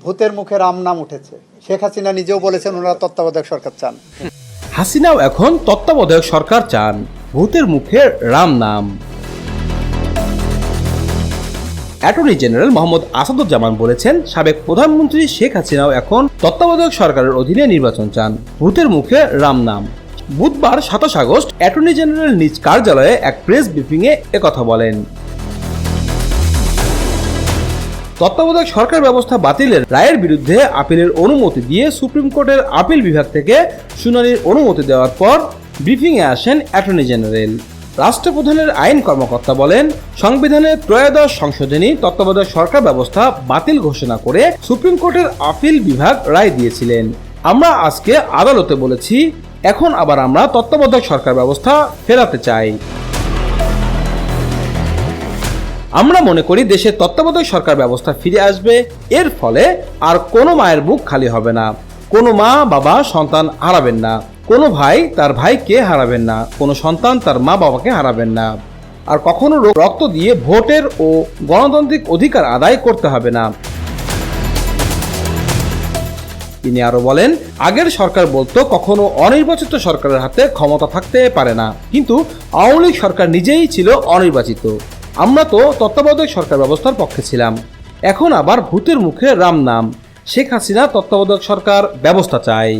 ভূতের মুখে রাম নাম উঠেছে। শেখ হাসিনা নিজেও বলেছেন ওনারা তত্ত্বাবধায়ক সরকার চান। হাসিনাও এখন তত্ত্বাবধায়ক সরকার চান, ভূতের মুখে রাম নাম। অ্যাটর্নি জেনারেল মোহাম্মদ আসাদুজ্জামান বলেছেন, সাবেক প্রধানমন্ত্রী শেখ হাসিনাও এখন তত্ত্বাবধায়ক সরকারের অধীনে নির্বাচন চান, ভূতের মুখে রাম নাম। বুধবার 27 আগস্ট অ্যাটর্নি জেনারেল নিজ কার্যালয়ে এক প্রেস ব্রিফিংয়ে একথা বলেন। তত্ত্বাবধায়ক সরকার ব্যবস্থা বাতিলের রায়ের বিরুদ্ধে আপিলের অনুমতি দিয়ে সুপ্রিম কোর্টের আপিল বিভাগ থেকে শুনানির অনুমতি দেওয়ার পর ব্রিফিংয়ে আসেন অ্যাটর্নি জেনারেল। রাষ্ট্রপ্রধানের আইন কর্মকর্তা বলেন, সংবিধানের ত্রয়োদশ সংশোধনী তত্ত্বাবধায়ক সরকার ব্যবস্থা বাতিল ঘোষণা করে সুপ্রিম কোর্টের আপিল বিভাগ রায় দিয়েছিলেন। আমরা আজকে আদালতে বলেছি, এখন আবার আমরা তত্ত্বাবধায়ক সরকার ব্যবস্থা ফেরাতে চাই। আমরা মনে করি দেশের তত্ত্বাবধায়ক সরকার ব্যবস্থা ফিরে আসবে। এর ফলে আর কোনো মায়ের বুক খালি হবে না, কোনো মা বাবা সন্তান হারাবেন না, কোনো ভাই তার ভাইকে হারাবেন না, কোনো সন্তান তার মা বাবাকে হারাবেন না, আর কখনো রক্ত দিয়ে ভোটের ও গণতান্ত্রিক অধিকার আদায় করতে হবে না। তিনি আরো বলেন, আগের সরকার বলতো কখনো অনির্বাচিত সরকারের হাতে ক্ষমতা থাকতে পারে না, কিন্তু আওয়ামী লীগ সরকার নিজেই ছিল অনির্বাচিত। আমরা তো তত্ত্বাবধায়ক সরকার ব্যবস্থার পক্ষে ছিলাম, এখন আবার ভূতের মুখে রাম নাম। শেখ হাসিনা তত্ত্বাবধায়ক সরকার ব্যবস্থা চাই।